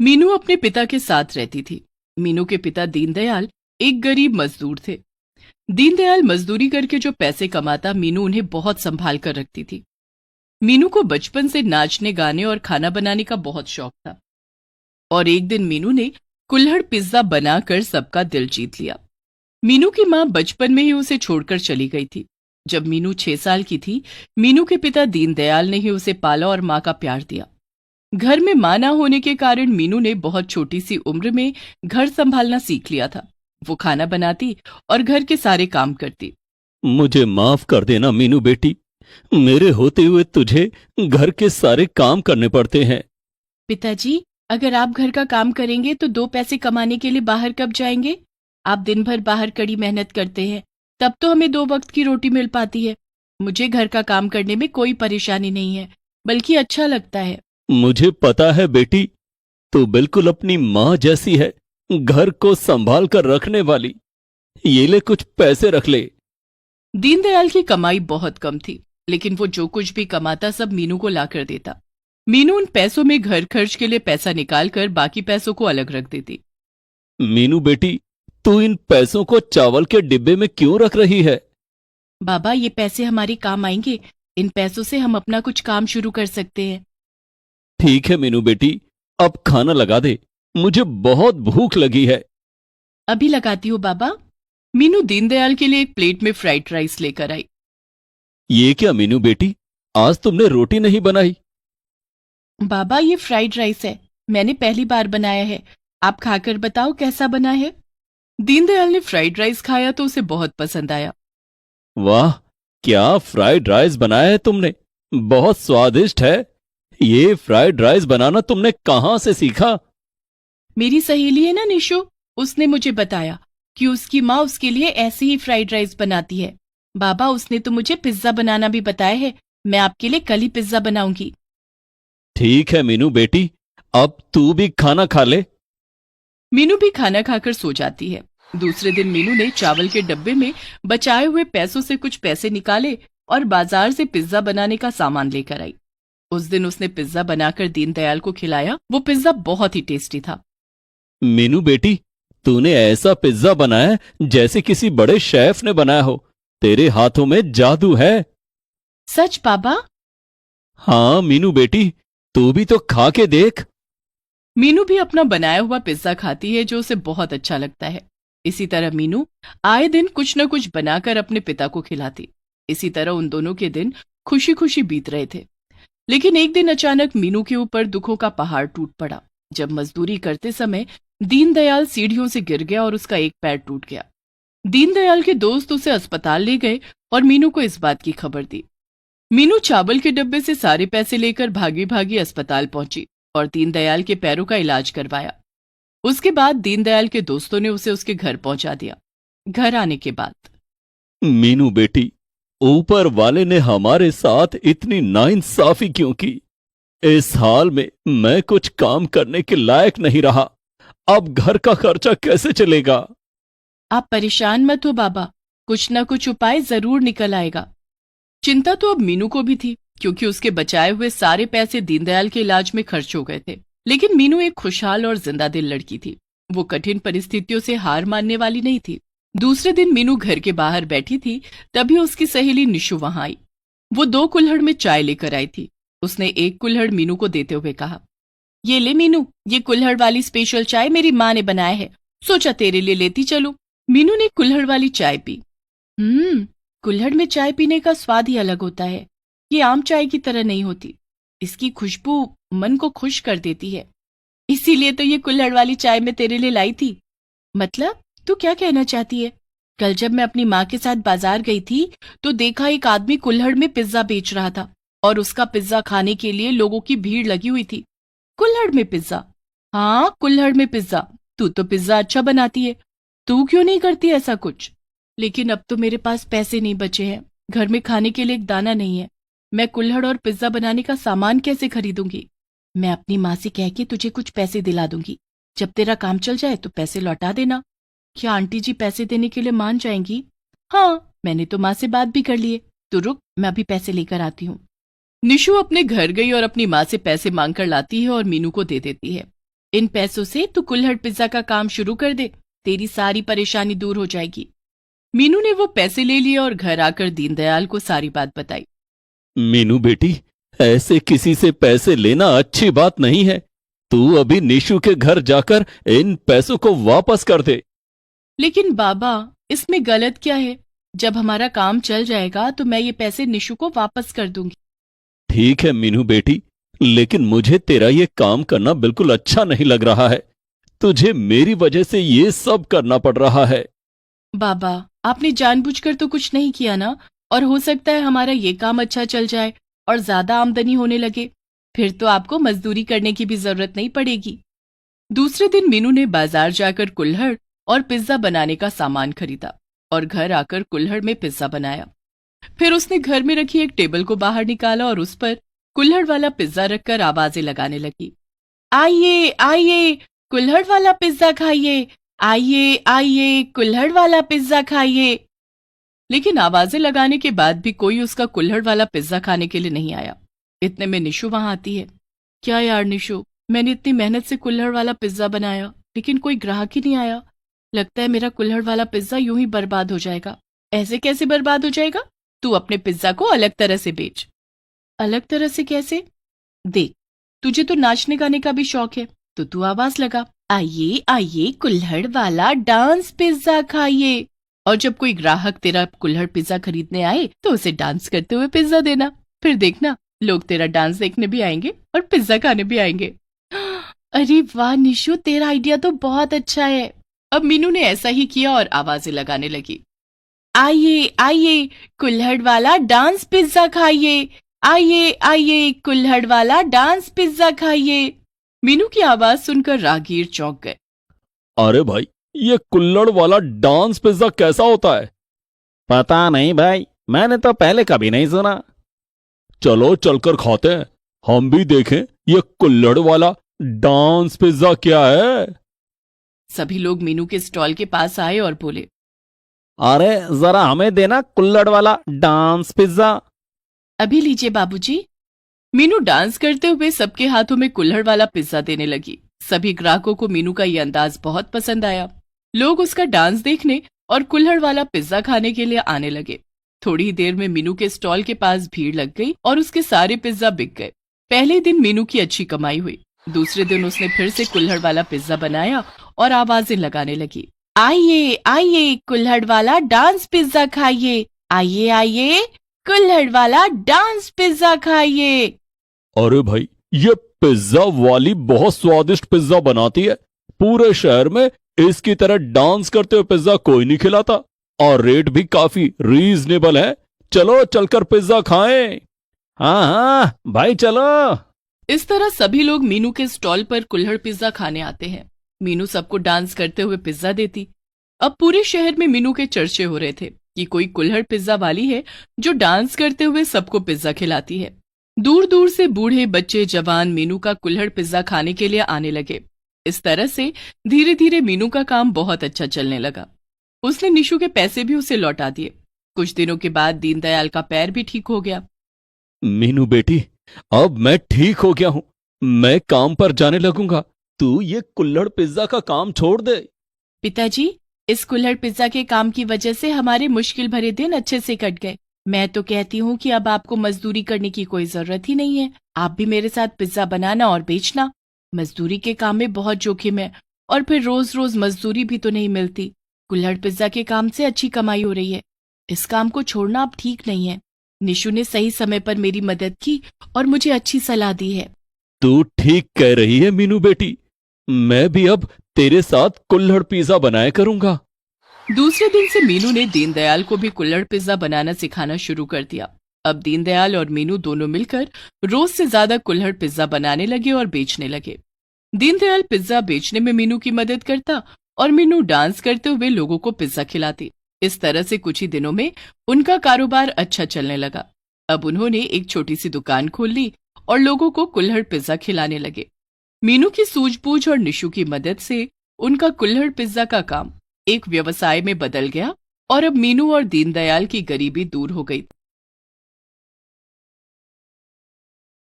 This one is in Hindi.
मीनू अपने पिता के साथ रहती थी। मीनू के पिता दीनदयाल एक गरीब मजदूर थे। दीनदयाल मजदूरी करके जो पैसे कमाता, मीनू उन्हें बहुत संभाल कर रखती थी। मीनू को बचपन से नाचने, गाने और खाना बनाने का बहुत शौक था और एक दिन मीनू ने कुल्हड़ पिज्जा बनाकर सबका दिल जीत लिया। मीनू की मां बचपन में ही उसे छोड़कर चली गई थी। जब मीनू 6 साल की थी, मीनू के पिता दीनदयाल ने ही उसे पाला और मां का प्यार दिया। घर में मां ना होने के कारण मीनू ने बहुत छोटी सी उम्र में घर संभालना सीख लिया था। वो खाना बनाती और घर के सारे काम करती। मुझे माफ कर देना मीनू बेटी। मेरे होते हुए तुझे घर के सारे काम करने पड़ते हैं। पिताजी, अगर आप घर का काम करेंगे तो 2 पैसे कमाने के लिए बाहर कब जाएंगे? आप दिन भर बाहर कड़ी मेहनत करते हैं, तब तो हमें 2 वक्त की रोटी मिल पाती है। मुझे घर का काम करने में कोई परेशानी नहीं है, बल्कि अच्छा लगता है। मुझे पता है बेटी, तू बिल्कुल अपनी माँ जैसी है, घर को संभाल कर रखने वाली। ये ले, कुछ पैसे रख ले। दीनदयाल की कमाई बहुत कम थी, लेकिन वो जो कुछ भी कमाता सब मीनू को लाकर देता। मीनू उन पैसों में घर खर्च के लिए पैसा निकालकर बाकी पैसों को अलग रख देती। मीनू बेटी, तू इन पैसों को चावल के डिब्बे में क्यों रख रही है? बाबा, ये पैसे हमारे काम आएंगे। इन पैसों से हम अपना कुछ काम शुरू कर सकते हैं। ठीक है मीनू बेटी, अब खाना लगा दे, मुझे बहुत भूख लगी है। अभी लगाती हूँ बाबा। मीनू दीनदयाल के लिए एक प्लेट में फ्राइड राइस लेकर आई। ये क्या मीनू बेटी, आज तुमने रोटी नहीं बनाई? बाबा, ये फ्राइड राइस है, मैंने पहली बार बनाया है। आप खाकर बताओ कैसा बना है। दीनदयाल ने फ्राइड राइस खाया तो उसे बहुत पसंद आया। वाह, क्या फ्राइड राइस बनाया है तुमने, बहुत स्वादिष्ट है। ये फ्राइड राइस बनाना तुमने कहां से सीखा? मेरी सहेली है ना निशु, उसने मुझे बताया कि उसकी माँ उसके लिए ऐसे ही फ्राइड राइस बनाती है। बाबा, उसने तो मुझे पिज्जा बनाना भी बताया है। मैं आपके लिए कल ही पिज्जा बनाऊंगी। ठीक है मीनू बेटी, अब तू भी खाना खा ले। मीनू भी खाना खाकर सो जाती है। दूसरे दिन मीनू ने चावल के डब्बे में बचाए हुए पैसों से कुछ पैसे निकाले और बाजार से पिज्जा बनाने का सामान लेकर आई। उस दिन उसने पिज्जा बनाकर दीनदयाल को खिलाया। वो पिज्जा बहुत ही टेस्टी था। मीनू बेटी, तूने ऐसा पिज्जा बनाया है जैसे किसी बड़े शेफ ने बनाया हो। तेरे हाथों में जादू है। सच बाबा? हाँ मीनू बेटी, तू भी तो खा के देख। मीनू भी अपना बनाया हुआ पिज्जा खाती है, जो उसे बहुत अच्छा लगता है। इसी तरह मीनू आए दिन कुछ न कुछ बनाकर अपने पिता को खिलाती। इसी तरह उन दोनों के दिन खुशी खुशी बीत रहे थे। लेकिन एक दिन अचानक मीनू के ऊपर दुखों का पहाड़ टूट पड़ा। जब मजदूरी करते समय दीनदयाल सीढ़ियों से गिर गया और उसका एक पैर टूट गया। दीनदयाल के दोस्त उसे अस्पताल ले गए और मीनू को इस बात की खबर दी। मीनू चावल के डब्बे से सारे पैसे लेकर भागी भागी अस्पताल पहुंची और दीनदयाल के पैरों का इलाज करवाया। उसके बाद दीनदयाल के दोस्तों ने उसे उसके घर पहुंचा दिया। घर आने के बाद, मीनू बेटी, ऊपर वाले ने हमारे साथ इतनी नाइंसाफी क्यों की? इस हाल में मैं कुछ काम करने के लायक नहीं रहा। अब घर का खर्चा कैसे चलेगा? आप परेशान मत हो बाबा, कुछ न कुछ उपाय जरूर निकल आएगा। चिंता तो अब मीनू को भी थी, क्योंकि उसके बचाए हुए सारे पैसे दीनदयाल के इलाज में खर्च हो गए थे। लेकिन मीनू एक खुशहाल और जिंदा दिल लड़की थी। वो कठिन परिस्थितियों से हार मानने वाली नहीं थी। दूसरे दिन मीनू घर के बाहर बैठी थी, तभी उसकी सहेली निशु वहां आई। वो 2 कुल्हड़ में चाय लेकर आई थी। उसने एक कुल्हड़ मीनू को देते हुए कहा, ये ले मीनू, ये कुल्हड़ वाली स्पेशल चाय मेरी माँ ने बनाया है, सोचा तेरे लिए लेती चलूं। मीनू ने कुल्हड़ वाली चाय पी। कुल्हड़ में चाय पीने का स्वाद ही अलग होता है। ये आम चाय की तरह नहीं होती। इसकी खुशबू मन को खुश कर देती है। इसीलिए तो ये कुल्हड़ वाली चाय मैं तेरे लिए लाई थी। मतलब, तू क्या कहना चाहती है? कल जब मैं अपनी माँ के साथ बाजार गई थी तो देखा एक आदमी कुल्हड़ में पिज्जा बेच रहा था और उसका पिज्जा खाने के लिए लोगों की भीड़ लगी हुई थी। कुल्हड़ में पिज्जा? हाँ, कुल्हड़ में पिज्जा। तू तो पिज्जा अच्छा बनाती है, तू क्यों नहीं करती ऐसा कुछ? लेकिन अब तो मेरे पास पैसे नहीं बचे हैं, घर में खाने के लिए एक दाना नहीं है। मैं कुल्हड़ और पिज्जा बनाने का सामान कैसे खरीदूंगी? मैं अपनी माँ से कह के तुझे कुछ पैसे दिला दूंगी। जब तेरा काम चल जाए तो पैसे लौटा देना। क्या आंटी जी पैसे देने के लिए मान जाएंगी? हाँ, मैंने तो माँ से बात भी कर ली है। तो रुक, मैं अभी पैसे लेकर आती हूँ। निशु अपने घर गई और अपनी माँ से पैसे मांग कर लाती है और मीनू को दे देती है। इन पैसों से तू कुल्हड़ पिज्जा का काम शुरू कर दे, तेरी सारी परेशानी दूर हो जाएगी। मीनू ने वो पैसे ले लिए और घर आकर दीनदयाल को सारी बात बताई। मीनू बेटी, ऐसे किसी से पैसे लेना अच्छी बात नहीं है। तू अभी निशु के घर जाकर इन पैसों को वापस कर दे। लेकिन बाबा, इसमें गलत क्या है? जब हमारा काम चल जाएगा तो मैं ये पैसे निशु को वापस कर दूंगी। ठीक है मीनू बेटी, लेकिन मुझे तेरा ये काम करना बिल्कुल अच्छा नहीं लग रहा है। तुझे मेरी वजह से ये सब करना पड़ रहा है। बाबा, आपने जानबूझकर तो कुछ नहीं किया ना, और हो सकता है हमारा ये काम अच्छा चल जाए और ज्यादा आमदनी होने लगे, फिर तो आपको मजदूरी करने की भी जरूरत नहीं पड़ेगी। दूसरे दिन मीनू ने बाजार जाकर कुल्हड़ और पिज्जा बनाने का सामान खरीदा और घर आकर कुल्हड़ में पिज्जा बनाया। फिर उसने घर में रखी एक टेबल को बाहर निकाला और उस पर कुल्हड़ वाला पिज्जा रखकर आवाजें लगाने लगी। आइए आइए, कुल्हड़ वाला पिज्जा खाइए, आइए आइए, कुल्हड़ वाला पिज्जा खाइए। लेकिन आवाजें लगाने के बाद भी कोई उसका कुल्हड़ वाला पिज्जा खाने के लिए नहीं आया। इतने में निशु वहां आती है। क्या यार निशु, मैंने इतनी मेहनत से कुल्हड़ वाला पिज्जा बनाया, लेकिन कोई ग्राहक ही नहीं आया। लगता है मेरा कुल्हड़ वाला पिज्जा यूं ही बर्बाद हो जाएगा। ऐसे कैसे बर्बाद हो जाएगा? तू अपने पिज्जा को अलग तरह से बेच। अलग तरह से कैसे? देख, तुझे तो नाचने गाने का भी शौक है, तो तू आवाज लगा, आइए आइए, कुल्हड़ वाला डांस पिज्जा खाइए। और जब कोई ग्राहक तेरा कुल्हड़ पिज्जा खरीदने आए तो उसे डांस करते हुए पिज्जा देना। फिर देखना, लोग तेरा डांस देखने भी आएंगे और पिज्जा खाने भी आएंगे। अरे वाह निशु, तेरा आइडिया तो बहुत अच्छा है। अब मीनू ने ऐसा ही किया और आवाजें लगाने लगी। आइए आइए, कुल्हड़ वाला डांस पिज्जा खाइए, आइए आइए, कुल्हड़ वाला डांस पिज्जा खाइए। मीनू की आवाज सुनकर राहगीर चौंक गए। अरे भाई, ये कुल्हड़ वाला डांस पिज्जा कैसा होता है? पता नहीं भाई, मैंने तो पहले कभी नहीं सुना। चलो चलकर खाते हैं, हम भी देखें ये कुल्हड़ वाला डांस पिज्जा क्या है। सभी लोग मीनू के स्टॉल के पास आए और बोले, अरे जरा हमें देना कुल्हड़ वाला डांस पिज्जा। अभी लीजिए बाबूजी। मीनू डांस करते हुए सबके हाथों में कुल्हड़ वाला पिज्जा देने लगी। सभी ग्राहकों को मीनू का ये अंदाज बहुत पसंद आया। लोग उसका डांस देखने और कुल्हड़ वाला पिज्जा खाने के लिए आने लगे। थोड़ी ही देर में मीनू के स्टॉल के पास भीड़ लग गई और उसके सारे पिज्जा बिक गए। पहले दिन मीनू की अच्छी कमाई हुई। दूसरे दिन उसने फिर से कुल्हड़ वाला पिज्जा बनाया और आवाजें लगाने लगी, आइए आइए, कुल्हड़ वाला डांस पिज्जा खाइए, आइए आइए, कुल्हड़ वाला डांस पिज्जा खाइए। अरे भाई, ये पिज्जा वाली बहुत स्वादिष्ट पिज्जा बनाती है। पूरे शहर में इसकी तरह डांस करते हुए पिज्जा कोई नहीं खिलाता, और रेट भी काफी रीजनेबल है। चलो चलकर पिज्जा खाएं। हाँ हाँ भाई, चलो। इस तरह सभी लोग मीनू के स्टॉल पर कुल्हड़ पिज्जा खाने आते हैं। मीनू सबको डांस करते हुए पिज्जा देती। अब पूरे शहर में मीनू के चर्चे हो रहे थे कि कोई कुल्हड़ पिज्जा वाली है जो डांस करते हुए सबको पिज्जा खिलाती है। दूर दूर से बूढ़े, बच्चे, जवान मीनू का कुल्हड़ पिज्जा खाने के लिए आने लगे। इस तरह से धीरे धीरे मीनू का काम बहुत अच्छा चलने लगा। उसने निशु के पैसे भी उसे लौटा दिए। कुछ दिनों के बाद दीनदयाल का पैर भी ठीक हो गया। मीनू बेटी, अब मैं ठीक हो गया हूं, मैं काम पर जाने लगूंगा। तू ये कुल्हड़ पिज्जा का काम छोड़ दे। पिताजी, इस कुल्हड़ पिज्जा के काम की वजह से हमारे मुश्किल भरे दिन अच्छे से कट गए। मैं तो कहती हूँ कि अब आपको मजदूरी करने की कोई जरूरत ही नहीं है। आप भी मेरे साथ पिज्जा बनाना और बेचना। मजदूरी के काम में बहुत जोखिम है, और फिर रोज रोज मजदूरी भी तो नहीं मिलती। कुल्हड़ पिज्जा के काम से अच्छी कमाई हो रही है। इस काम को छोड़ना अब ठीक नहीं है। निशु ने सही समय पर मेरी मदद की और मुझे अच्छी सलाह दी है। तू ठीक कह रही है मीनू बेटी, मैं भी अब तेरे साथ कुल्हड़ पिज्जा बनाया करूंगा। दूसरे दिन से मीनू ने दीनदयाल को भी कुल्हड़ पिज्जा बनाना सिखाना शुरू कर दिया। अब दीनदयाल और मीनू दोनों मिलकर रोज से ज्यादा कुल्हड़ पिज्जा बनाने लगे और बेचने लगे। दीनदयाल पिज्जा बेचने में मीनू की मदद करता और मीनू डांस करते हुए लोगों को पिज्जा खिलाती। इस तरह से कुछ ही दिनों में उनका कारोबार अच्छा चलने लगा। अब उन्होंने एक छोटी सी दुकान खोल ली और लोगों को कुल्हड़ पिज्जा खिलाने लगे। मीनू की सूझबूझ और निशु की मदद से उनका कुल्हड़ पिज्जा का काम एक व्यवसाय में बदल गया और अब मीनू और दीनदयाल की गरीबी दूर हो गई।